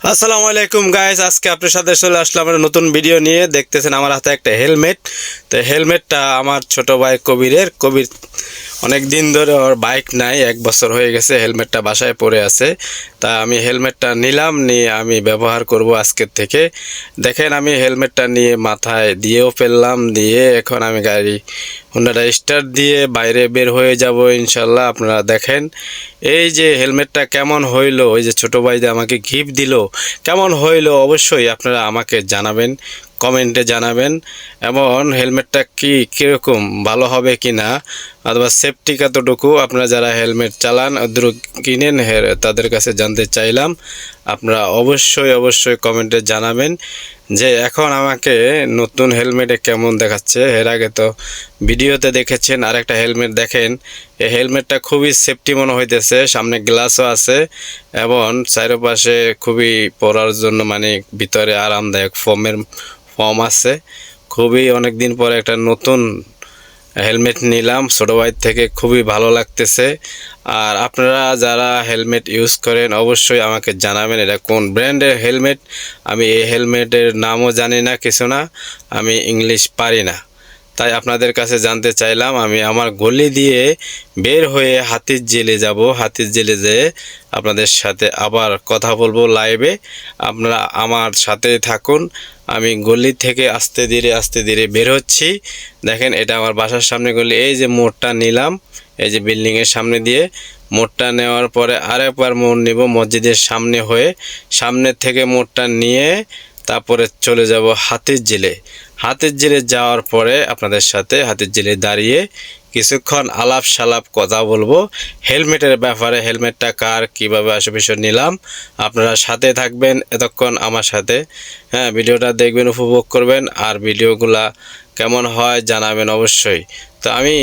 আসসালামু আলাইকুম গাইস, আজকে আপনার সাথে চলে আসলাম একটা নতুন ভিডিও নিয়ে। দেখতেছেন আমার হাতে একটা হেলমেট। তো হেলমেটটা আমার ছোট ভাই কবির অনেক দিন ধরে ওর বাইক নাই, 1 বছর হয়ে গেছে হেলমেটটা বাসায় পড়ে আছে। তা আমি হেলমেটটা নিয়ে আমি ব্যবহার করব আজকের থেকে। দেখেন আমি হেলমেটটা নিয়ে মাথায় দিয়েও ফেললাম, দিয়ে এখন আমি গাড়ি হোন্ডাটা স্টার্ট দিয়ে বাইরে বের হয়ে যাব ইনশাল্লাহ। আপনারা দেখেন এই যে হেলমেটটা কেমন হইলো, ওই যে ছোট ভাই যে আমাকে গিফট দিল কেমন হইলো অবশ্যই আপনারা আমাকে জানাবেন, কমেন্টে জানাবেন। এমন হেলমেটটা কীরকম ভালো হবে কি না, অথবা সেফটি কতটুকু আপনারা যারা হেলমেট চালান ওদের কিনেন তাদের কাছে জানতে চাইলাম। আপনারা অবশ্যই কমেন্টে জানাবেন যে এখন আমাকে নতুন হেলমেটে কেমন দেখাচ্ছে। এর আগে তো ভিডিওতে দেখেছেন আরেকটা হেলমেট, দেখেন এই হেলমেটটা খুবই সেফটি মনে হইতেছে, সামনে গ্লাসও আছে এবং চারপাশে খুবই পরার জন্য মানে ভিতরে আরামদায়ক ফর্ম আছে। খুবই অনেক দিন পরে একটা নতুন হেলমেট নিলাম ছোট ভাই থেকে, খুবই ভালো লাগতেছে। আর আপনারা যারা হেলমেট ইউজ করেন অবশ্যই আমাকে জানাবেন এটা কোন ব্র্যান্ডের হেলমেট। আমি এই হেলমেটের নামও জানি না, কিছু না, আমি ইংলিশ পারি না, তাই আপনাদের কাছে জানতে চাইলাম। আমি আমার গলি দিয়ে বের হয়ে হাতিরঝিলে যাব, হাতিরঝিলে যেয়ে আপনাদের সাথে আবার কথা বলবো লাইভে। আপনারা আমার সাথেই থাকুন। আমি গলি থেকে আস্তে ধীরে বের হচ্ছি। দেখেন এটা আমার বাসার সামনে গলি। এই যে মোড়টা নিলাম, এই যে বিল্ডিংয়ের সামনে দিয়ে মোড়টা নেওয়ার পরে আরেকবার মোড় নিব মসজিদের সামনে হয়ে, সামনের থেকে মোড়টা নিয়ে তারপরে চলে যাব হাতিরঝিলে যাওয়ার পরে আপনাদের সাথে হাতিরঝিলে দাঁড়িয়ে কিছুক্ষণ আলাপ সালাপ কথা বলবো হেলমেটের ব্যাপারে, হেলমেটটা কার, কীভাবে বিষয় নিলাম। আপনারা সাথে থাকবেন এতক্ষণ আমার সাথে, হ্যাঁ, ভিডিওটা দেখবেন, উপভোগ করবেন, আর ভিডিওগুলা কেমন হয় জানাবেন অবশ্যই। তো আমি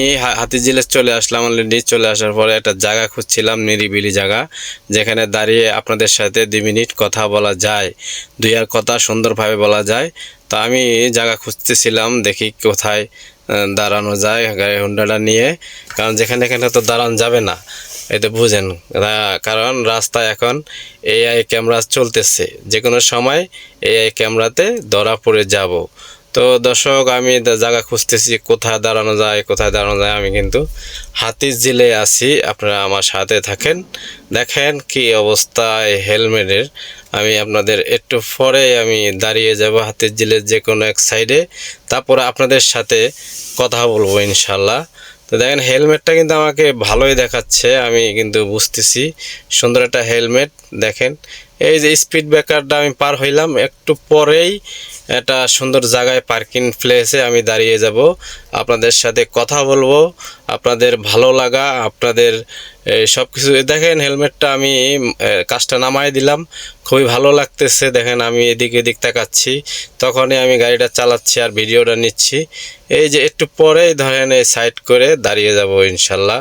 হাতিরঝিলে চলে আসলাম অলরেডি। চলে আসার পরে একটা জায়গা খুঁজছিলাম, নিরিবিলি জায়গা, যেখানে দাঁড়িয়ে আপনাদের সাথে 2 মিনিট কথা বলা যায়, আর কথা সুন্দরভাবে বলা যায়। তো আমি জায়গা খুঁজতেছিলাম, দেখি কোথায় দাঁড়ানো যায় গাড়ি হোন্ডাটা নিয়ে, কারণ যেখানে এখানে তো দাঁড়ানো যাবে না, এই তো বুঝেন। কারণ রাস্তায় এখন এআই ক্যামেরা চলতেছে, যে কোনো সময় এআই ক্যামেরাতে ধরা পড়ে যাব। তো দর্শক আমি জায়গা খুঁজতেছি কোথায় দাঁড়ানো যায়, আমি কিন্তু হাতিরঝিলে আছি, আপনারা আমার সাথে থাকেন। দেখেন কি অবস্থা এই হেলমেটের। আমি আপনাদের একটু পরে আমি দাঁড়িয়ে যাব হাতিরঝিলের যে কোনো এক সাইডে, তারপরে আপনাদের সাথে কথা বলবো ইনশাল্লাহ। তো দেখেন হেলমেটটা কিন্তু আমাকে ভালোই দেখাচ্ছে, আমি কিন্তু বুঝতেছি সুন্দর একটা হেলমেট। দেখেন এই যে স্পিড ব্রেকারটা আমি পার হইলাম, একটু পরেই একটা সুন্দর জায়গায় পার্কিং প্লেসে আমি দাঁড়িয়ে যাব, আপনাদের সাথে কথা বলবো, আপনাদের ভালো লাগা, আপনাদের সব কিছু। দেখেন হেলমেটটা আমি কাজটা নামাই দিলাম, খুবই ভালো লাগতেছে। দেখেন আমি এদিক তাকাচ্ছি, তখনই আমি গাড়িটা চালাচ্ছি আর ভিডিওটা নিচ্ছি। এই যে একটু পরেই ধরেন এই সাইড করে দাঁড়িয়ে যাব ইনশাল্লাহ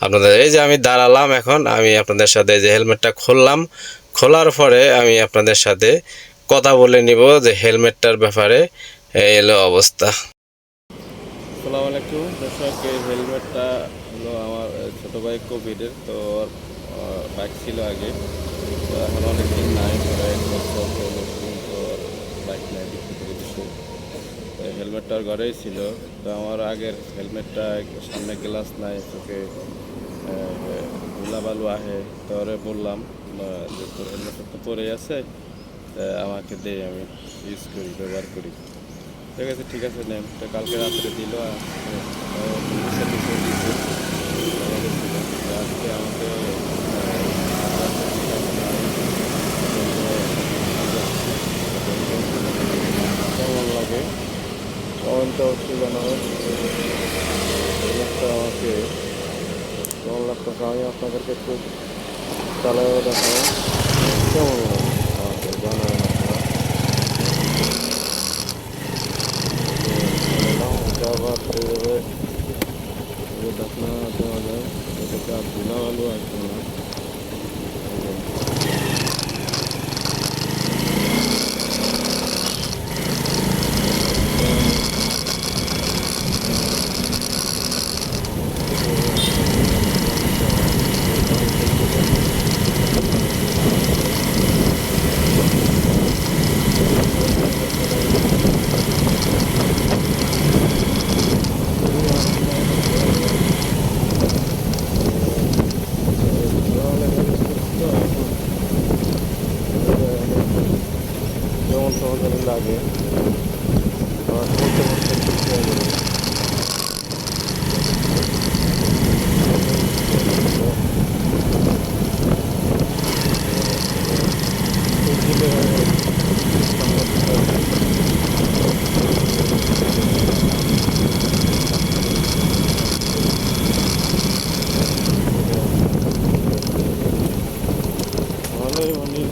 আপনাদের। এই যে আমি দাঁড়ালাম, এখন আমি আপনাদের সাথে যে হেলমেটটা খোলার পরে আমি আপনাদের সাথে কথা বলে নিব যে হেলমেটটার ব্যাপারে। এই এলো অবস্থা। আসসালামু আলাইকুম দর্শক, এই হেলমেটটা হলো আমার ছোটো ভাই কবিরের। তো ওর বাইক ছিল আগে, তো এখন অনেক দিন নাই, প্রায় 1 বছর হলো কিন্তু ওর বাইক নাই, বিক্রি করে দিচ্ছে। তো হেলমেটটা ওর ঘরেই ছিল। তো আমার আগের হেলমেটটা সামনে গ্লাস নাই, চোখে ধুলা বালু আহে। তো ওরে বললাম যে তোর হেলমেটটা তো পরে আছে, আমাকে দে, আমি ইউজ করি, ব্যবহার করি। ঠিক আছে নেন। তো কালকে রাত্রে দিল, আজকে আমাকে কেমন লাগে কমেন্টটা অবশ্যই জানাবেন। আমাকে কেমন লাগতেছে আমি আপনাদেরকে একটু চালাইও দেখাবো, কেমন লাগে আমাকে জানাবেন আপনারা। আবার সেইভাবে ঢাকনা দেওয়া যায়, এটাতে আর ধুলা বালু আসবে না। কেমন কেমন জানি লাগে আবার বলতে বলতে ঠিক হয়ে গেল। ভালোই অনেক